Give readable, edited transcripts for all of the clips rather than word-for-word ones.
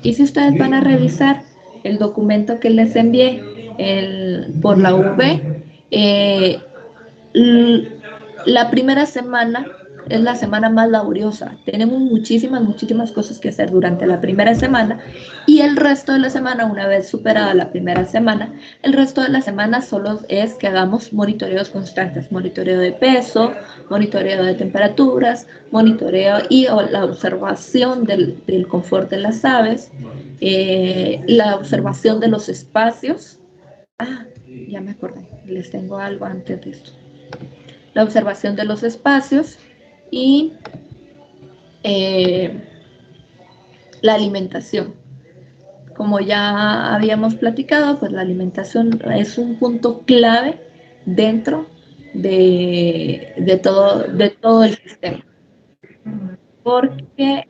Y si ustedes van a revisar el documento que les envié por la UV, la primera semana es la semana más laboriosa. Tenemos muchísimas cosas que hacer durante la primera semana, y el resto de la semana, una vez superada la primera semana, el resto de la semana solo es que hagamos monitoreos constantes, monitoreo de peso, monitoreo de temperaturas, monitoreo y la observación del confort de las aves, la observación de los espacios. Ya me acordé, les tengo algo antes de esto. La observación de los espacios y la alimentación. Como ya habíamos platicado, pues la alimentación es un punto clave dentro de todo el sistema. Porque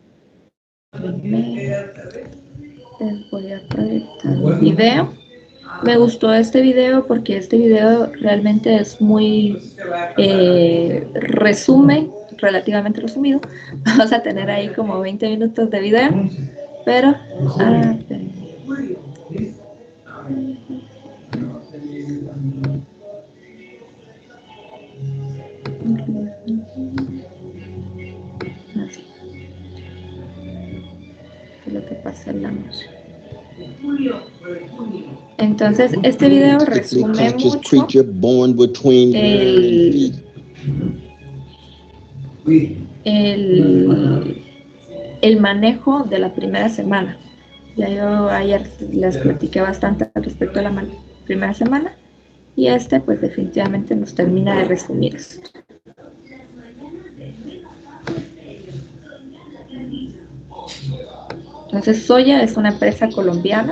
les voy a proyectar un video. Me gustó este video porque este video realmente es muy relativamente resumido. Vamos a tener ahí como 20 minutos de video, pero lo que pasa en la noche. Entonces, este video resume mucho el manejo de la primera semana. Ya yo ayer les platiqué bastante respecto a la primera semana, y pues definitivamente nos termina de resumir esto. Entonces, Soya es una empresa colombiana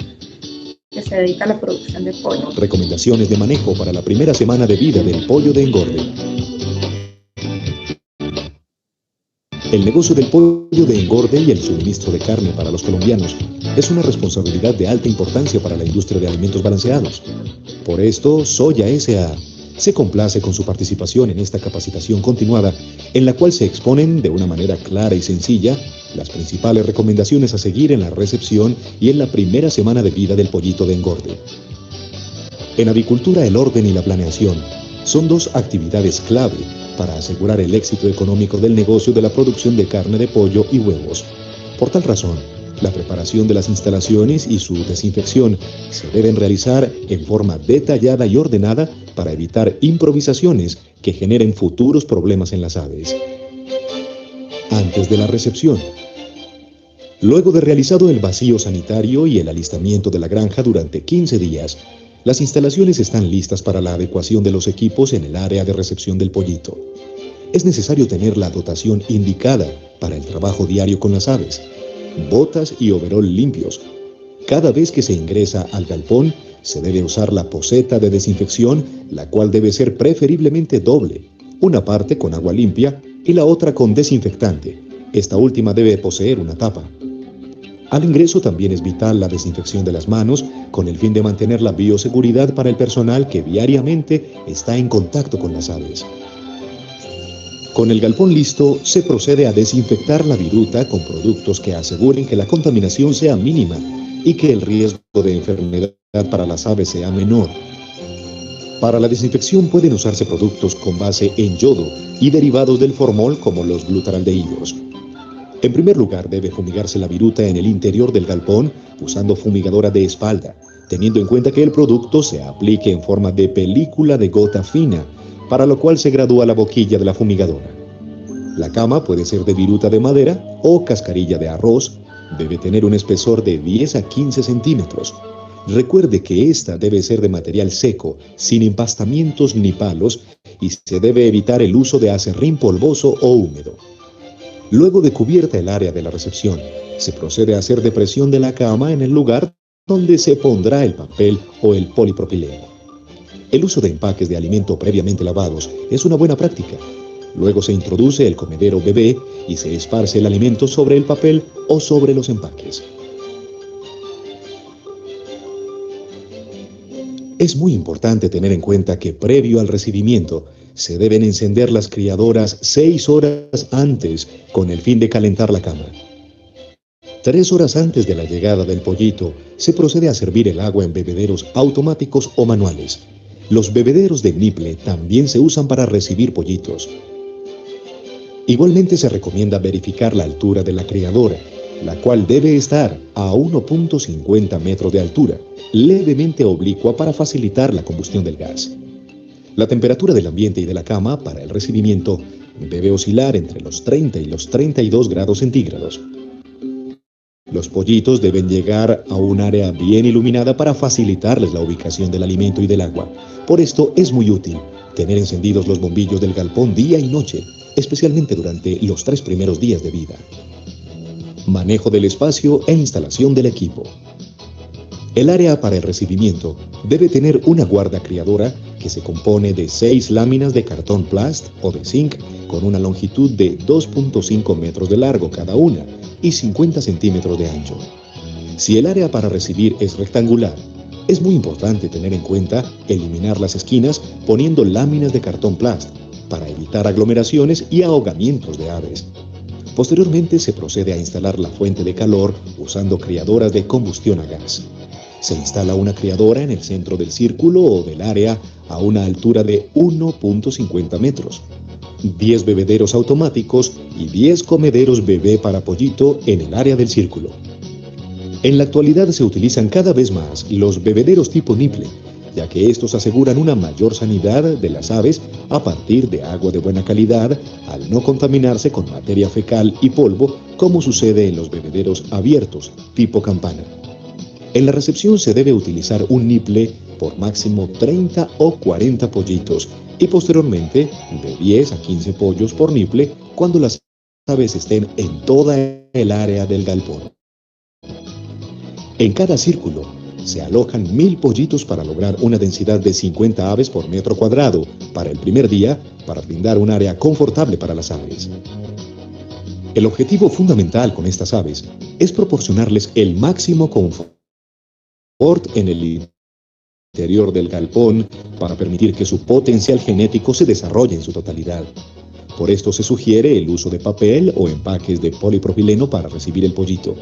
que se dedica a la producción de pollo. Recomendaciones de manejo para la primera semana de vida del pollo de engorde. El negocio del pollo de engorde y el suministro de carne para los colombianos es una responsabilidad de alta importancia para la industria de alimentos balanceados. Por esto, Soya S.A. se complace con su participación en esta capacitación continuada, en la cual se exponen de una manera clara y sencilla las principales recomendaciones a seguir en la recepción y en la primera semana de vida del pollito de engorde. En avicultura, el orden y la planeación son dos actividades clave para asegurar el éxito económico del negocio de la producción de carne de pollo y huevos. Por tal razón, la preparación de las instalaciones y su desinfección se deben realizar en forma detallada y ordenada para evitar improvisaciones que generen futuros problemas en las aves. Antes de la recepción. Luego de realizado el vacío sanitario y el alistamiento de la granja durante 15 días, las instalaciones están listas para la adecuación de los equipos en el área de recepción del pollito. Es necesario tener la dotación indicada para el trabajo diario con las aves. Botas y overol limpios. Cada vez que se ingresa al galpón, se debe usar la poceta de desinfección, la cual debe ser preferiblemente doble, una parte con agua limpia y la otra con desinfectante. Esta última debe poseer una tapa. Al ingreso también es vital la desinfección de las manos, con el fin de mantener la bioseguridad para el personal que diariamente está en contacto con las aves. Con el galpón listo, se procede a desinfectar la viruta con productos que aseguren que la contaminación sea mínima y que el riesgo de enfermedad para las aves sea menor. Para la desinfección pueden usarse productos con base en yodo y derivados del formol como los glutaraldehídos. En primer lugar, debe fumigarse la viruta en el interior del galpón usando fumigadora de espalda, teniendo en cuenta que el producto se aplique en forma de película de gota fina, para lo cual se gradúa la boquilla de la fumigadora. La cama puede ser de viruta de madera o cascarilla de arroz, debe tener un espesor de 10 a 15 centímetros. Recuerde que esta debe ser de material seco, sin empastamientos ni palos, y se debe evitar el uso de aserrín polvoso o húmedo. Luego de cubierta el área de la recepción, se procede a hacer depresión de la cama en el lugar donde se pondrá el papel o el polipropileno. El uso de empaques de alimento previamente lavados es una buena práctica. Luego se introduce el comedero bebé y se esparce el alimento sobre el papel o sobre los empaques. Es muy importante tener en cuenta que previo al recibimiento se deben encender las criadoras 6 horas antes con el fin de calentar la cama. 3 horas antes de la llegada del pollito, se procede a servir el agua en bebederos automáticos o manuales. Los bebederos de niple también se usan para recibir pollitos. Igualmente se recomienda verificar la altura de la criadora, la cual debe estar a 1.50 metros de altura, levemente oblicua para facilitar la combustión del gas. La temperatura del ambiente y de la cama para el recibimiento debe oscilar entre los 30 y los 32 grados centígrados. Los pollitos deben llegar a un área bien iluminada para facilitarles la ubicación del alimento y del agua. Por esto es muy útil tener encendidos los bombillos del galpón día y noche, especialmente durante los 3 primeros días de vida. Manejo del espacio e instalación del equipo. El área para el recibimiento debe tener una guarda criadora que se compone de 6 láminas de cartón plast o de zinc con una longitud de 2.5 metros de largo cada una y 50 centímetros de ancho. Si el área para recibir es rectangular, es muy importante tener en cuenta eliminar las esquinas poniendo láminas de cartón plast para evitar aglomeraciones y ahogamientos de aves. Posteriormente se procede a instalar la fuente de calor usando criadoras de combustión a gas. Se instala una criadora en el centro del círculo o del área a una altura de 1.50 metros. 10 bebederos automáticos y 10 comederos bebé para pollito en el área del círculo. En la actualidad se utilizan cada vez más los bebederos tipo niple, ya que estos aseguran una mayor sanidad de las aves a partir de agua de buena calidad, al no contaminarse con materia fecal y polvo, como sucede en los bebederos abiertos, tipo campana. En la recepción se debe utilizar un niple por máximo 30 o 40 pollitos y posteriormente de 10 a 15 pollos por niple cuando las aves estén en toda el área del galpón. En cada círculo se alojan 1000 pollitos para lograr una densidad de 50 aves por metro cuadrado para el primer día, para brindar un área confortable para las aves. El objetivo fundamental con estas aves es proporcionarles el máximo confort en el interior del galpón para permitir que su potencial genético se desarrolle en su totalidad. Por esto se sugiere el uso de papel o empaques de polipropileno para recibir el pollito.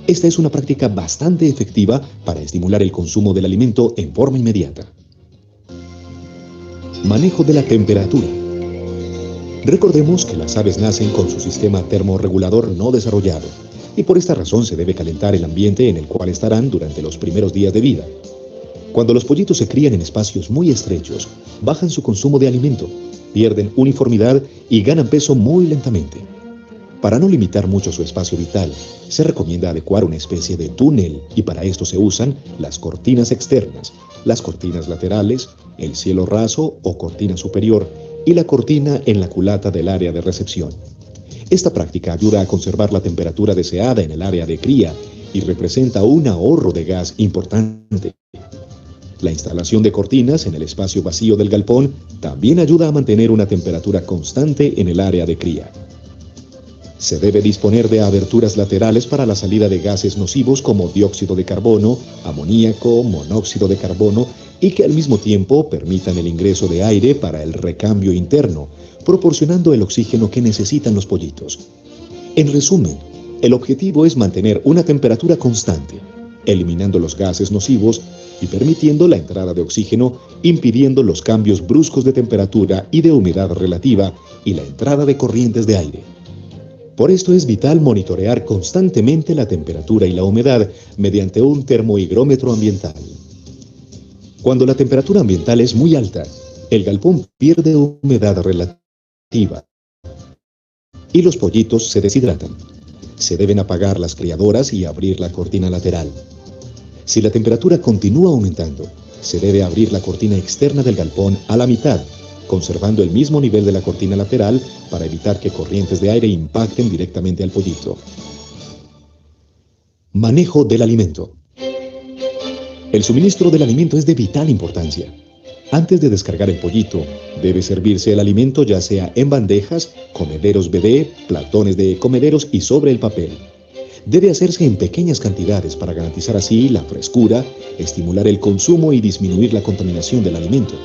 Esta es una práctica bastante efectiva para estimular el consumo del alimento en forma inmediata. Manejo de la temperatura. Recordemos que las aves nacen con su sistema termorregulador no desarrollado y por esta razón se debe calentar el ambiente en el cual estarán durante los primeros días de vida. Cuando los pollitos se crían en espacios muy estrechos, bajan su consumo de alimento, pierden uniformidad y ganan peso muy lentamente. Para no limitar mucho su espacio vital, se recomienda adecuar una especie de túnel y para esto se usan las cortinas externas, las cortinas laterales, el cielo raso o cortina superior y la cortina en la culata del área de recepción. Esta práctica ayuda a conservar la temperatura deseada en el área de cría y representa un ahorro de gas importante. La instalación de cortinas en el espacio vacío del galpón también ayuda a mantener una temperatura constante en el área de cría. Se debe disponer de aberturas laterales para la salida de gases nocivos como dióxido de carbono, amoníaco, monóxido de carbono y que al mismo tiempo permitan el ingreso de aire para el recambio interno, proporcionando el oxígeno que necesitan los pollitos. En resumen, el objetivo es mantener una temperatura constante, eliminando los gases nocivos y permitiendo la entrada de oxígeno, impidiendo los cambios bruscos de temperatura y de humedad relativa y la entrada de corrientes de aire. Por esto es vital monitorear constantemente la temperatura y la humedad mediante un termohigrómetro ambiental. Cuando la temperatura ambiental es muy alta, el galpón pierde humedad relativa y los pollitos se deshidratan. Se deben apagar las criadoras y abrir la cortina lateral. Si la temperatura continúa aumentando, se debe abrir la cortina externa del galpón a la mitad, conservando el mismo nivel de la cortina lateral para evitar que corrientes de aire impacten directamente al pollito. Manejo del alimento. El suministro del alimento es de vital importancia. Antes de descargar el pollito, debe servirse el alimento ya sea en bandejas, comederos bebé, platones de comederos y sobre el papel. Debe hacerse en pequeñas cantidades para garantizar así la frescura, estimular el consumo y disminuir la contaminación del alimento.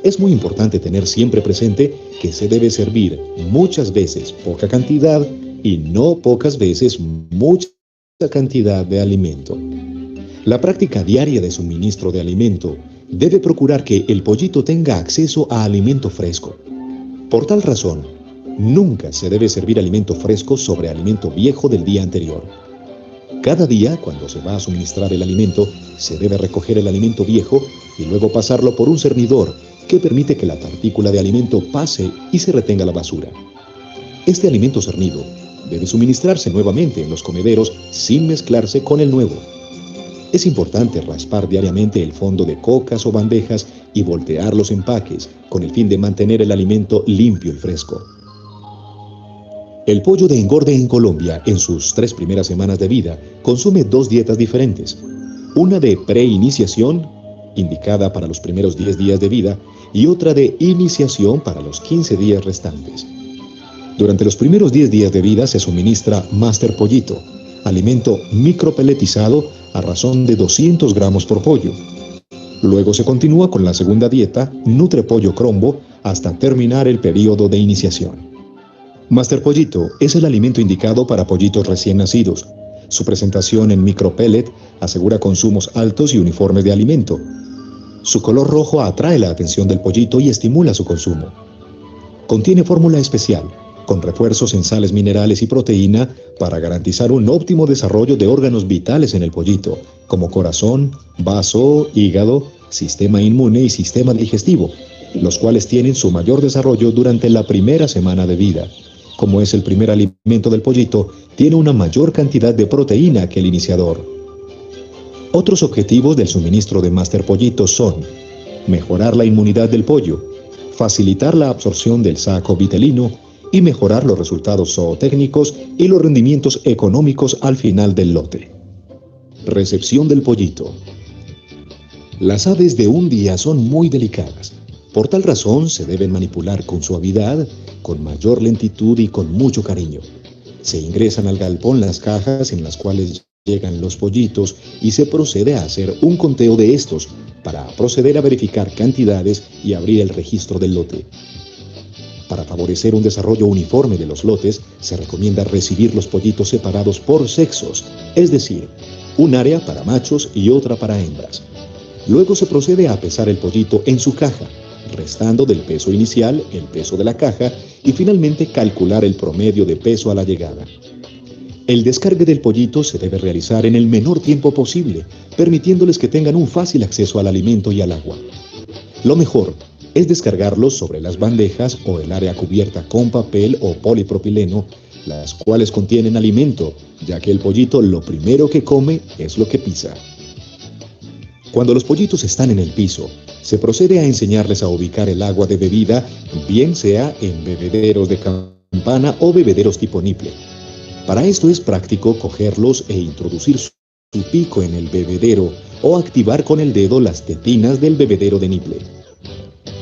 Es muy importante tener siempre presente que se debe servir muchas veces poca cantidad y no pocas veces mucha cantidad de alimento. La práctica diaria de suministro de alimento debe procurar que el pollito tenga acceso a alimento fresco. Por tal razón, nunca se debe servir alimento fresco sobre alimento viejo del día anterior. Cada día, cuando se va a suministrar el alimento, se debe recoger el alimento viejo y luego pasarlo por un cernidor que permite que la partícula de alimento pase y se retenga la basura. Este alimento cernido debe suministrarse nuevamente en los comederos sin mezclarse con el nuevo. Es importante raspar diariamente el fondo de cocas o bandejas y voltear los empaques con el fin de mantener el alimento limpio y fresco. El pollo de engorde en Colombia, en sus 3 primeras semanas de vida, consume 2 dietas diferentes. Una de preiniciación, indicada para los primeros 10 días de vida, y otra de iniciación para los 15 días restantes. Durante los primeros 10 días de vida se suministra Master Pollito, alimento micropeletizado a razón de 200 gramos por pollo. Luego se continúa con la segunda dieta, Nutre Pollo Crombo, hasta terminar el periodo de iniciación. Master Pollito es el alimento indicado para pollitos recién nacidos. Su presentación en micropellet asegura consumos altos y uniformes de alimento. Su color rojo atrae la atención del pollito y estimula su consumo. Contiene fórmula especial, con refuerzos en sales minerales y proteína para garantizar un óptimo desarrollo de órganos vitales en el pollito, como corazón, vaso, hígado, sistema inmune y sistema digestivo, los cuales tienen su mayor desarrollo durante la primera semana de vida. Como es el primer alimento del pollito, tiene una mayor cantidad de proteína que el iniciador. Otros objetivos del suministro de Master Pollito son mejorar la inmunidad del pollo, facilitar la absorción del saco vitelino y mejorar los resultados zootécnicos y los rendimientos económicos al final del lote. Recepción del pollito. Las aves de un día son muy delicadas. Por tal razón se deben manipular con suavidad, con mayor lentitud y con mucho cariño. Se ingresan al galpón las cajas en las cuales llegan los pollitos y se procede a hacer un conteo de estos para proceder a verificar cantidades y abrir el registro del lote. Para favorecer un desarrollo uniforme de los lotes, se recomienda recibir los pollitos separados por sexos, es decir, un área para machos y otra para hembras. Luego se procede a pesar el pollito en su caja, restando del peso inicial el peso de la caja y finalmente calcular el promedio de peso a la llegada. El descargue del pollito se debe realizar en el menor tiempo posible, permitiéndoles que tengan un fácil acceso al alimento y al agua. Lo mejor es descargarlos sobre las bandejas o el área cubierta con papel o polipropileno, las cuales contienen alimento, ya que el pollito lo primero que come es lo que pisa. Cuando los pollitos están en el piso, se procede a enseñarles a ubicar el agua de bebida, bien sea en bebederos de campana o bebederos tipo niple. Para esto es práctico cogerlos e introducir su pico en el bebedero o activar con el dedo las tetinas del bebedero de niple.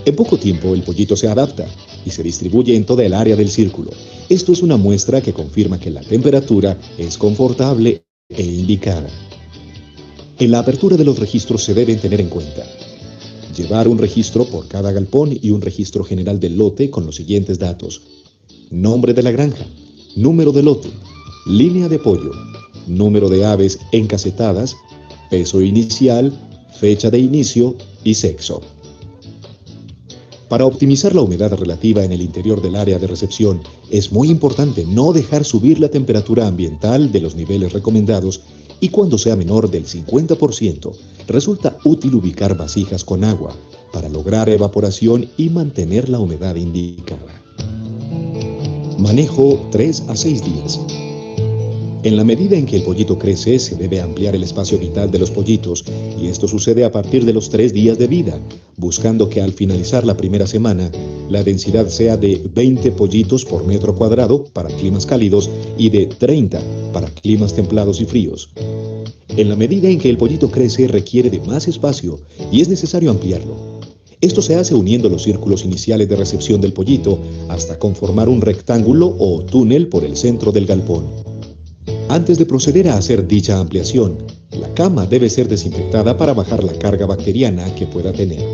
En poco tiempo el pollito se adapta y se distribuye en toda el área del círculo. Esto es una muestra que confirma que la temperatura es confortable e indicada. En la apertura de los registros se deben tener en cuenta: llevar un registro por cada galpón y un registro general del lote con los siguientes datos: nombre de la granja, número de lote, línea de pollo, número de aves encasetadas, peso inicial, fecha de inicio y sexo. Para optimizar la humedad relativa en el interior del área de recepción, es muy importante no dejar subir la temperatura ambiental de los niveles recomendados, y cuando sea menor del 50%, resulta útil ubicar vasijas con agua para lograr evaporación y mantener la humedad indicada. Manejo 3 a 6 días. En la medida en que el pollito crece, se debe ampliar el espacio vital de los pollitos, y esto sucede a partir de los 3 días de vida, buscando que al finalizar la primera semana, la densidad sea de 20 pollitos por metro cuadrado para climas cálidos y de 30 para climas templados y fríos. En la medida en que el pollito crece, requiere de más espacio y es necesario ampliarlo. Esto se hace uniendo los círculos iniciales de recepción del pollito hasta conformar un rectángulo o túnel por el centro del galpón. Antes de proceder a hacer dicha ampliación, la cama debe ser desinfectada para bajar la carga bacteriana que pueda tener.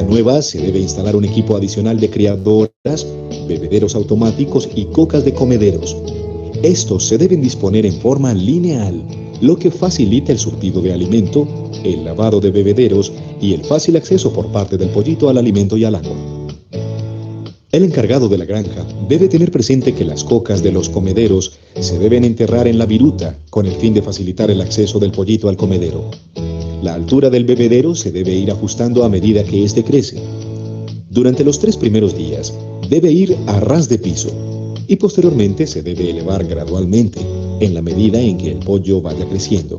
nueva se debe instalar un equipo adicional de criadoras, bebederos automáticos y cocas de comederos. Estos se deben disponer en forma lineal, lo que facilita el surtido de alimento, el lavado de bebederos y el fácil acceso por parte del pollito al alimento y al agua. El encargado de la granja debe tener presente que las cocas de los comederos se deben enterrar en la viruta con el fin de facilitar el acceso del pollito al comedero. La altura del bebedero se debe ir ajustando a medida que éste crece. Durante los 3 primeros días debe ir a ras de piso y posteriormente se debe elevar gradualmente en la medida en que el pollo vaya creciendo.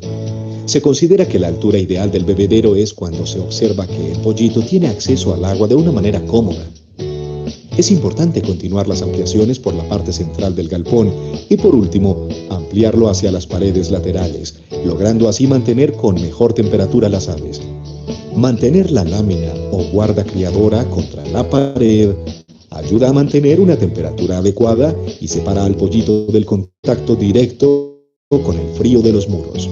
Se considera que la altura ideal del bebedero es cuando se observa que el pollito tiene acceso al agua de una manera cómoda. Es importante continuar las ampliaciones por la parte central del galpón y por último, ampliarlo hacia las paredes laterales, logrando así mantener con mejor temperatura las aves. Mantener la lámina o guarda criadora contra la pared ayuda a mantener una temperatura adecuada y separa al pollito del contacto directo con el frío de los muros.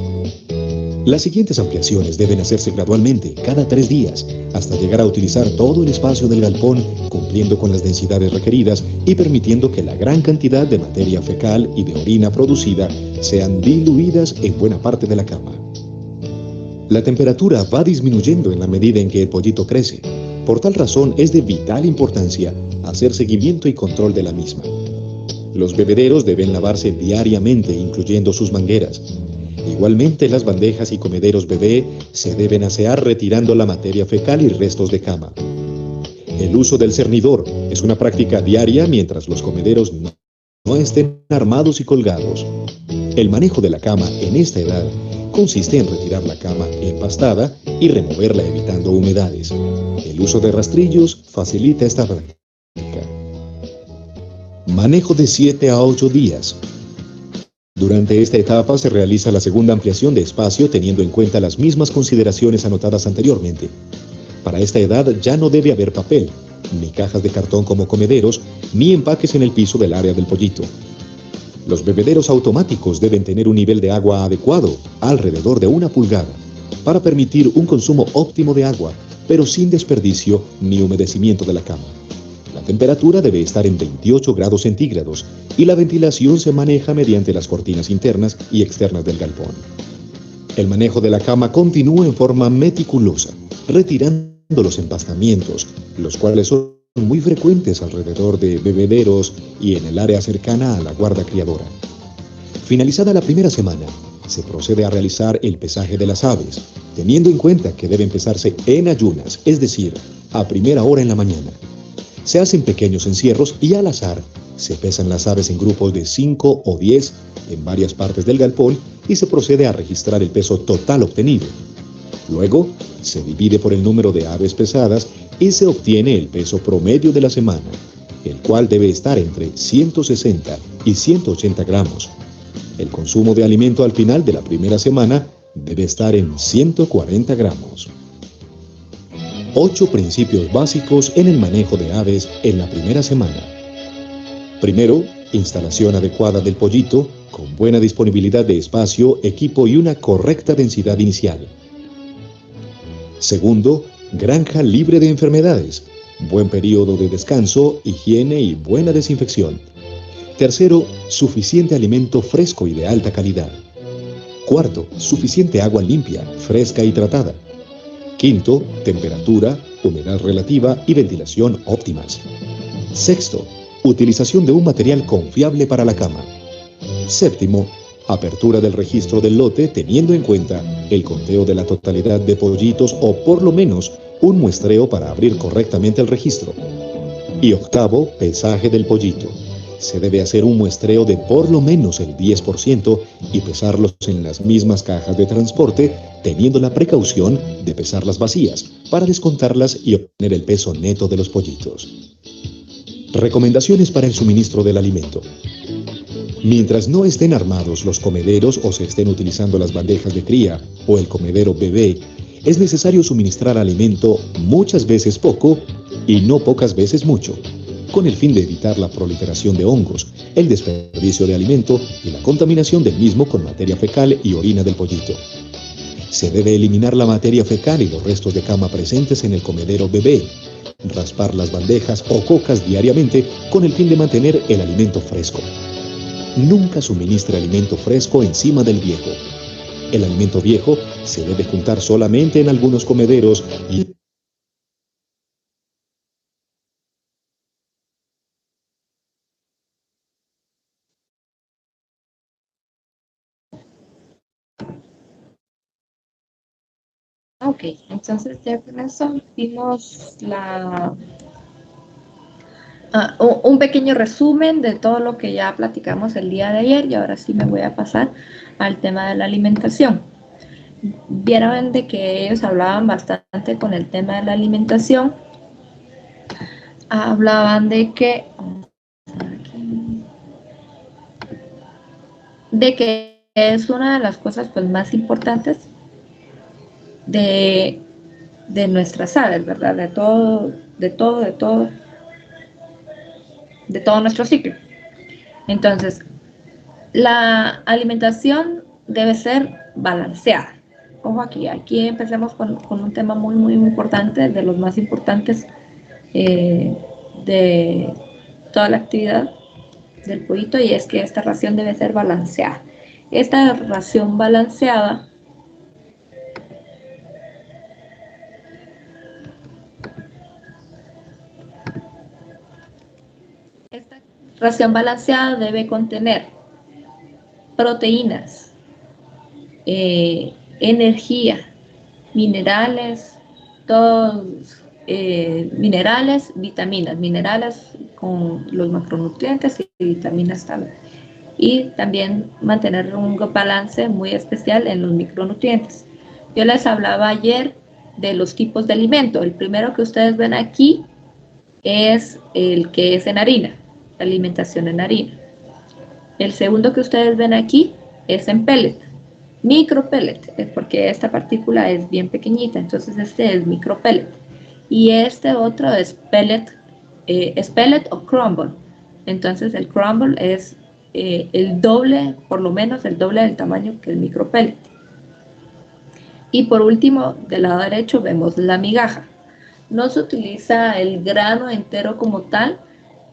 Las siguientes ampliaciones deben hacerse gradualmente, cada 3 días, hasta llegar a utilizar todo el espacio del galpón, cumpliendo con las densidades requeridas y permitiendo que la gran cantidad de materia fecal y de orina producida sean diluidas en buena parte de la cama. La temperatura va disminuyendo en la medida en que el pollito crece. Por tal razón, es de vital importancia hacer seguimiento y control de la misma. Los bebederos deben lavarse diariamente, incluyendo sus mangueras. Igualmente, las bandejas y comederos bebé se deben asear retirando la materia fecal y restos de cama. El uso del cernidor es una práctica diaria mientras los comederos no estén armados y colgados. El manejo de la cama en esta edad consiste en retirar la cama empastada y removerla evitando humedades. El uso de rastrillos facilita esta práctica. Manejo de 7 a 8 días. Durante esta etapa se realiza la segunda ampliación de espacio teniendo en cuenta las mismas consideraciones anotadas anteriormente. Para esta edad ya no debe haber papel, ni cajas de cartón como comederos, ni empaques en el piso del área del pollito. Los bebederos automáticos deben tener un nivel de agua adecuado, alrededor de 1 pulgada, para permitir un consumo óptimo de agua, pero sin desperdicio ni humedecimiento de la cama. La temperatura debe estar en 28 grados centígrados y la ventilación se maneja mediante las cortinas internas y externas del galpón. El manejo de la cama continúa en forma meticulosa, retirando los empastamientos, los cuales son muy frecuentes alrededor de bebederos y en el área cercana a la guarda criadora. Finalizada la primera semana, se procede a realizar el pesaje de las aves, teniendo en cuenta que deben pesarse en ayunas, es decir, a primera hora en la mañana. Se hacen pequeños encierros y al azar se pesan las aves en grupos de 5 o 10 en varias partes del galpón y se procede a registrar el peso total obtenido. Luego, se divide por el número de aves pesadas y se obtiene el peso promedio de la semana, el cual debe estar entre 160 y 180 gramos. El consumo de alimento al final de la primera semana debe estar en 140 gramos. 8 principios básicos en el manejo de aves en la primera semana. Primero, instalación adecuada del pollito, con buena disponibilidad de espacio, equipo y una correcta densidad inicial. Segundo, granja libre de enfermedades, buen periodo de descanso, higiene y buena desinfección. Tercero, suficiente alimento fresco y de alta calidad. Cuarto, suficiente agua limpia, fresca y tratada. Quinto, temperatura, humedad relativa y ventilación óptimas. Sexto, utilización de un material confiable para la cama. Séptimo, apertura del registro del lote teniendo en cuenta el conteo de la totalidad de pollitos o por lo menos un muestreo para abrir correctamente el registro. Y octavo, pesaje del pollito. Se debe hacer un muestreo de por lo menos el 10% y pesarlos en las mismas cajas de transporte, teniendo la precaución de pesarlas vacías para descontarlas y obtener el peso neto de los pollitos. Recomendaciones para el suministro del alimento. Mientras no estén armados los comederos o se estén utilizando las bandejas de cría o el comedero bebé, es necesario suministrar alimento muchas veces poco y no pocas veces mucho, con el fin de evitar la proliferación de hongos, el desperdicio de alimento y la contaminación del mismo con materia fecal y orina del pollito. Se debe eliminar la materia fecal y los restos de cama presentes en el comedero bebé, raspar las bandejas o cocas diariamente con el fin de mantener el alimento fresco. Nunca suministre alimento fresco encima del viejo. El alimento viejo se debe juntar solamente en algunos comederos y Ok, entonces ya con eso vimos un pequeño resumen de todo lo que ya platicamos el día de ayer y ahora sí me voy a pasar al tema de la alimentación. Vieron de que ellos hablaban bastante con el tema de la alimentación. Hablaban de que es una de las cosas pues más importantes de, de nuestras aves, ¿verdad? De todo nuestro ciclo. Entonces, la alimentación debe ser balanceada. Ojo aquí empecemos con un tema muy importante, de los más importantes de toda la actividad del pollito, y es que esta ración debe ser balanceada. Esta ración balanceada esta ración balanceada debe contener proteínas, energía, minerales, todos minerales, minerales con los macronutrientes y vitaminas también. Y también mantener un balance muy especial en los micronutrientes. Yo les hablaba ayer de los tipos de alimento. El primero que ustedes ven aquí es el que es en harina, la alimentación en harina. El segundo que ustedes ven aquí es en pellet, micro pellet, porque esta partícula es bien pequeñita, entonces este es micro pellet. Y este otro es pellet o crumble. Entonces el crumble es el doble, por lo menos el doble del tamaño que el micro pellet. Y por último, del lado derecho vemos la migaja. No se utiliza el grano entero como tal.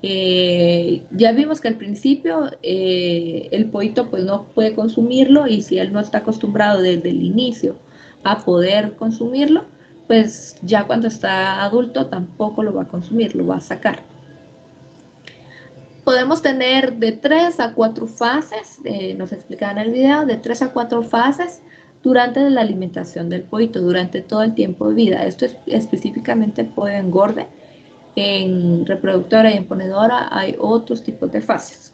Ya vimos que al principio el pollito pues no puede consumirlo, y si él no está acostumbrado desde el inicio a poder consumirlo, pues ya cuando está adulto tampoco lo va a consumir, lo va a sacar. Podemos tener de 3 a 4 fases, nos explicaban en el video, de 3 a 4 fases durante la alimentación del pollito, durante todo el tiempo de vida. Esto es específicamente pollo engorde. En reproductora y en ponedora hay otros tipos de fases.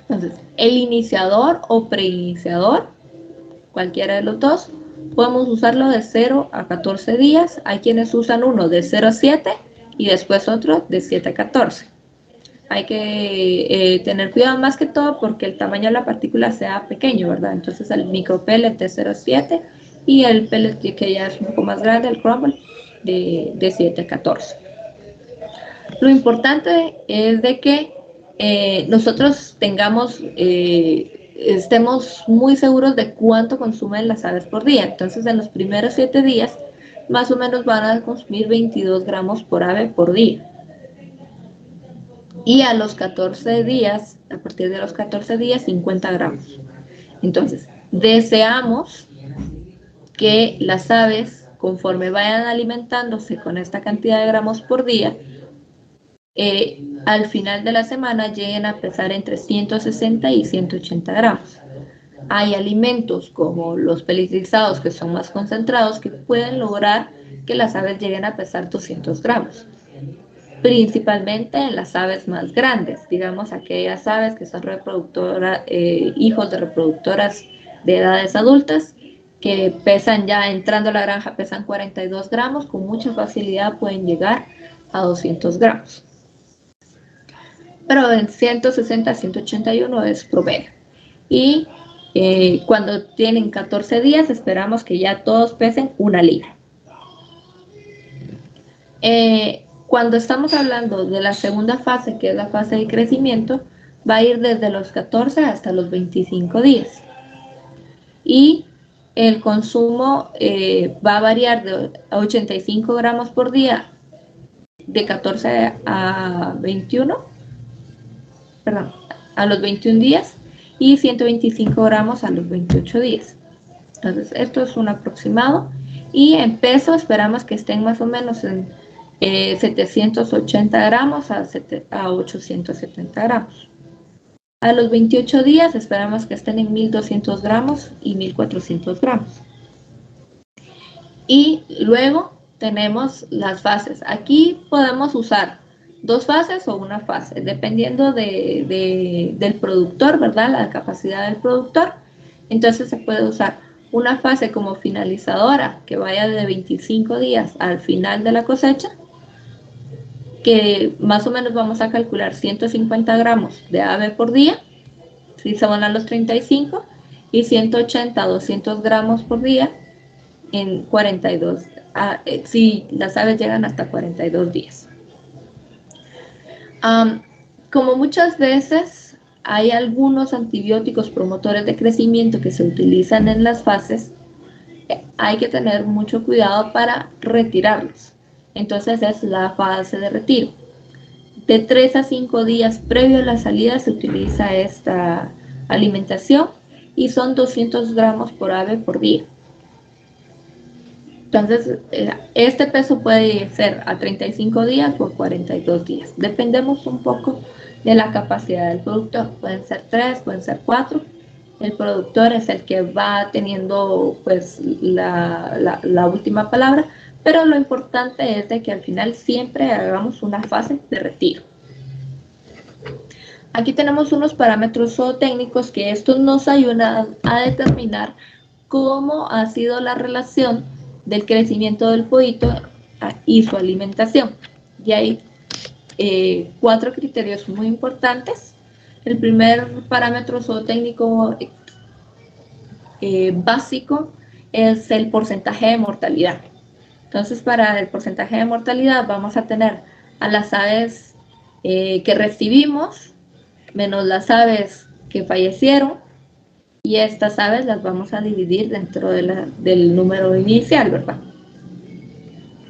Entonces, el iniciador o preiniciador, cualquiera de los dos, podemos usarlo de 0 a 14 días. Hay quienes usan uno de 0 a 7 y después otro de 7 a 14. Hay que tener cuidado más que todo porque el tamaño de la partícula sea pequeño, ¿verdad? Entonces el micropellet de 0 a 7 y el pellet que ya es un poco más grande, el crumble, de 7 a 14. Lo importante es de que nosotros estemos muy seguros de cuánto consumen las aves por día. Entonces, en los primeros 7 días, más o menos van a consumir 22 gramos por ave por día. Y a los 14 días, a partir de los 14 días, 50 gramos. Entonces, deseamos que las aves, conforme vayan alimentándose con esta cantidad de gramos por día, al final de la semana lleguen a pesar entre 160 y 180 gramos. Hay alimentos como los pelletizados, que son más concentrados, que pueden lograr que las aves lleguen a pesar 200 gramos. Principalmente en las aves más grandes, digamos aquellas aves que son hijos de reproductoras de edades adultas, que pesan ya entrando a la granja, pesan 42 gramos, con mucha facilidad pueden llegar a 200 gramos. Pero en 160 a 181 es promedio. Y cuando tienen 14 días esperamos que ya todos pesen 1 libra. Cuando estamos hablando de la segunda fase, que es la fase de crecimiento, va a ir desde los 14 hasta los 25 días. Y el consumo va a variar de 85 gramos por día de 14 a 21, perdón, a los 21 días y 125 gramos a los 28 días. Entonces, esto es un aproximado. Y en peso esperamos que estén más o menos en 780 gramos a 870 gramos. A los 28 días esperamos que estén en 1200 gramos y 1400 gramos. Y luego tenemos las fases. Aquí podemos usar 2 fases o una fase, dependiendo del productor, ¿verdad? La capacidad del productor. Entonces se puede usar una fase como finalizadora, que vaya de 25 días al final de la cosecha, que más o menos vamos a calcular 150 gramos de ave por día, si se van a los 35, y 180 a 200 gramos por día en 42, si las aves llegan hasta 42 días. Como muchas veces hay algunos antibióticos promotores de crecimiento que se utilizan en las fases, hay que tener mucho cuidado para retirarlos. Entonces es la fase de retiro. De 3 a 5 días previo a la salida se utiliza esta alimentación y son 200 gramos por ave por día. Entonces, este peso puede ser a 35 días o 42 días. Dependemos un poco de la capacidad del productor. Pueden ser 3, pueden ser 4. El productor es el que va teniendo pues la última palabra, pero lo importante es de que al final siempre hagamos una fase de retiro. Aquí tenemos unos parámetros zootécnicos que estos nos ayudan a determinar cómo ha sido la relación del crecimiento del pollito y su alimentación. Y hay 4 criterios muy importantes. El primer parámetro zootécnico básico es el porcentaje de mortalidad. Entonces, para el porcentaje de mortalidad vamos a tener a las aves que recibimos menos las aves que fallecieron, y estas aves las vamos a dividir dentro del número inicial, ¿verdad?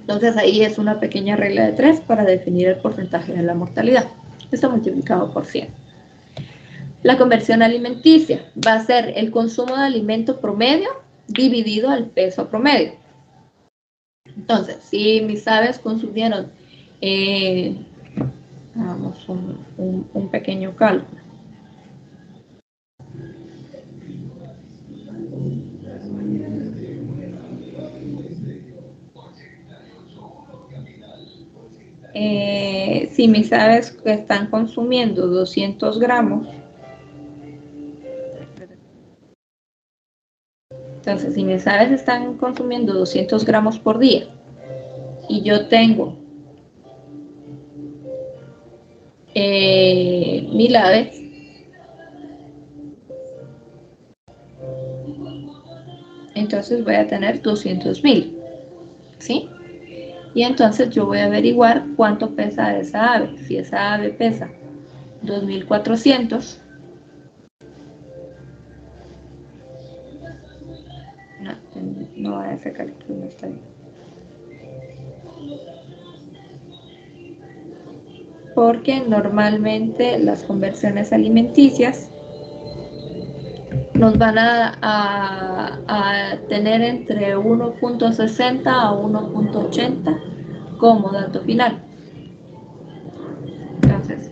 Entonces ahí es una pequeña regla de 3 para definir el porcentaje de la mortalidad. Esto multiplicado por 100. La conversión alimenticia va a ser el consumo de alimento promedio dividido al peso promedio. Entonces, si mis aves consumieron, hagamos un pequeño cálculo. Si mis aves están consumiendo 200 gramos, entonces si mis aves están consumiendo 200 gramos por día y yo tengo 1000 aves, entonces voy a tener 200.000, ¿sí? Y entonces yo voy a averiguar cuánto pesa esa ave. Si esa ave pesa 2400, no va a ese cálculo, no está bien. Porque normalmente las conversiones alimenticias nos van a tener entre 1.60 a 1.80 como dato final. Entonces,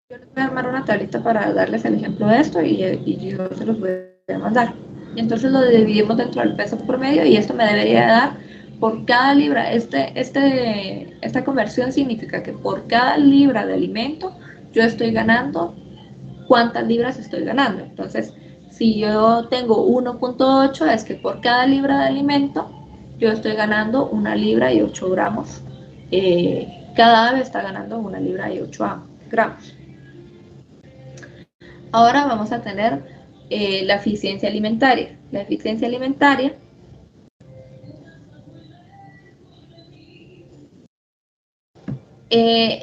yo les voy a armar una tablita para darles el ejemplo de esto y yo se los voy a mandar. Y entonces lo dividimos dentro del peso promedio y esto me debería dar por cada libra. Esta conversión significa que por cada libra de alimento yo estoy ganando cuántas libras estoy ganando. Entonces, si yo tengo 1.8, es que por cada libra de alimento yo estoy ganando 1 libra y 8 gramos. Cada ave está ganando 1 libra y 8 gramos. Ahora vamos a tener la eficiencia alimentaria. La eficiencia alimentaria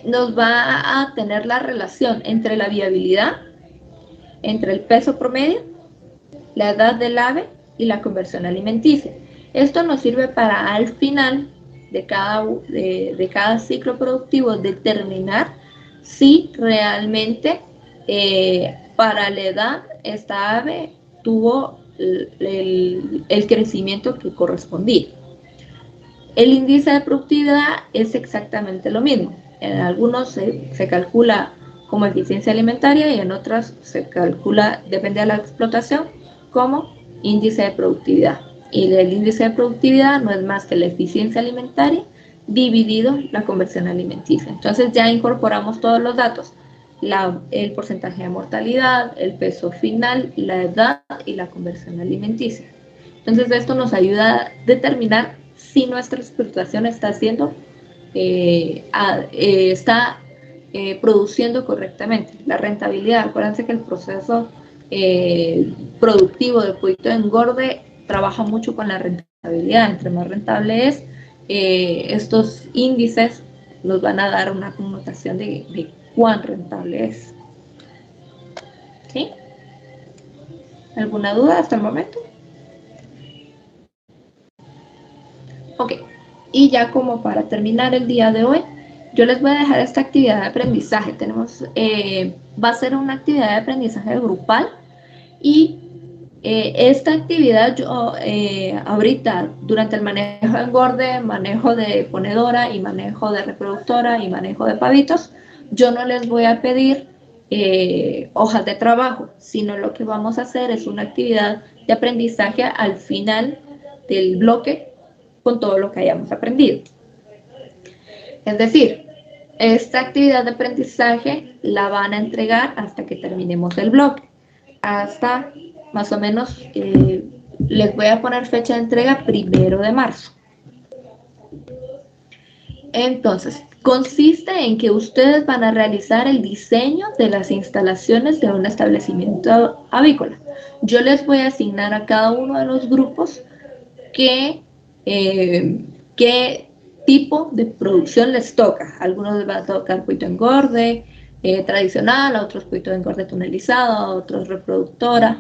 nos va a tener la relación entre la viabilidad, entre el peso promedio, la edad del ave y la conversión alimenticia. Esto nos sirve para al final de cada ciclo productivo determinar si realmente para la edad esta ave tuvo el crecimiento que correspondía. El índice de productividad es exactamente lo mismo. En algunos se calcula como eficiencia alimentaria y en otros se calcula, depende de la explotación, como índice de productividad. Y el índice de productividad no es más que la eficiencia alimentaria dividido la conversión alimenticia. Entonces ya incorporamos todos los datos, el porcentaje de mortalidad, el peso final, la edad y la conversión alimenticia. Entonces esto nos ayuda a determinar si nuestra explotación está haciendo, está produciendo correctamente. La rentabilidad, acuérdense que el proceso productivo de pollito de engorde trabaja mucho con la rentabilidad. Entre más rentable es, estos índices nos van a dar una connotación de cuán rentable es. ¿Sí? ¿Alguna duda hasta el momento? Ok, y ya como para terminar el día de hoy, yo les voy a dejar esta actividad de aprendizaje. Va a ser una actividad de aprendizaje grupal y esta actividad yo ahorita durante el manejo de engorde, manejo de ponedora y manejo de reproductora y manejo de pavitos, yo no les voy a pedir hojas de trabajo, sino lo que vamos a hacer es una actividad de aprendizaje al final del bloque con todo lo que hayamos aprendido. Es decir, esta actividad de aprendizaje la van a entregar hasta que terminemos el bloque. Hasta más o menos, les voy a poner fecha de entrega 1 de marzo. Entonces, consiste en que ustedes van a realizar el diseño de las instalaciones de un establecimiento avícola. Yo les voy a asignar a cada uno de los grupos qué tipo de producción les toca. A algunos les va a tocar pollito engorde tradicional, a otros pollito engorde tunelizado, a otros reproductora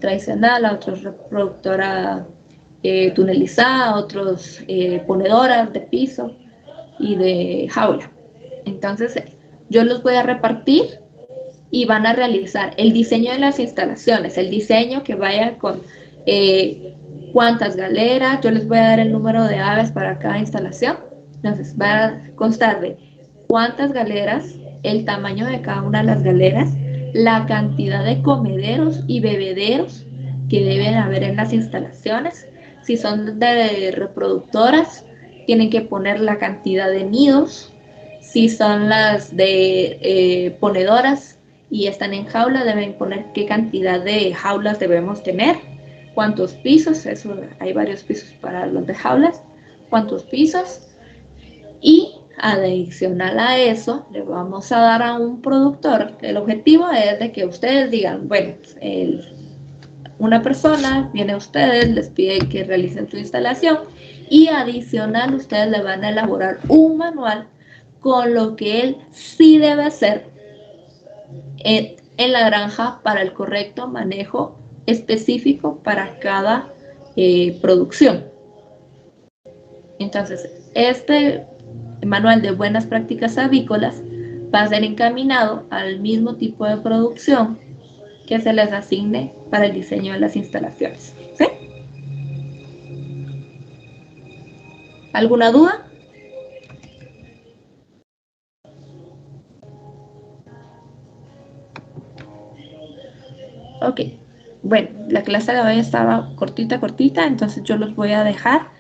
tradicional, a otros reproductora tunelizada, a otros ponedoras de piso y de jaula. Entonces, yo los voy a repartir y van a realizar el diseño de las instalaciones, el diseño que vaya con cuántas galeras, yo les voy a dar el número de aves para cada instalación. Entonces va a constar de cuántas galeras, el tamaño de cada una de las galeras, la cantidad de comederos y bebederos que deben haber en las instalaciones. Si son de reproductoras, tienen que poner la cantidad de nidos. Si son las de ponedoras y están en jaula, deben poner qué cantidad de jaulas debemos tener, cuántos pisos, eso hay varios pisos para los de jaulas, cuántos pisos, y adicional a eso le vamos a dar a un productor. El objetivo es de que ustedes digan, bueno, una persona viene a ustedes, les pide que realicen su instalación y adicional ustedes le van a elaborar un manual con lo que él sí debe hacer en la granja para el correcto manejo específico para cada producción. Entonces, este manual de buenas prácticas avícolas va a ser encaminado al mismo tipo de producción que se les asigne para el diseño de las instalaciones. ¿Sí? ¿Alguna duda? Ok, bueno, la clase de hoy estaba cortita, entonces yo los voy a dejar.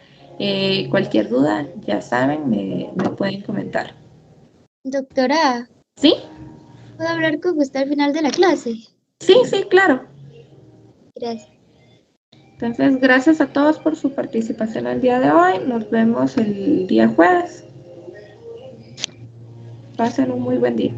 Cualquier duda, ya saben, me pueden comentar. Doctora, ¿Sí? ¿puedo hablar con usted al final de la clase? Sí, claro. Gracias. Entonces, gracias a todos por su participación el día de hoy. Nos vemos el día jueves. Pasen un muy buen día.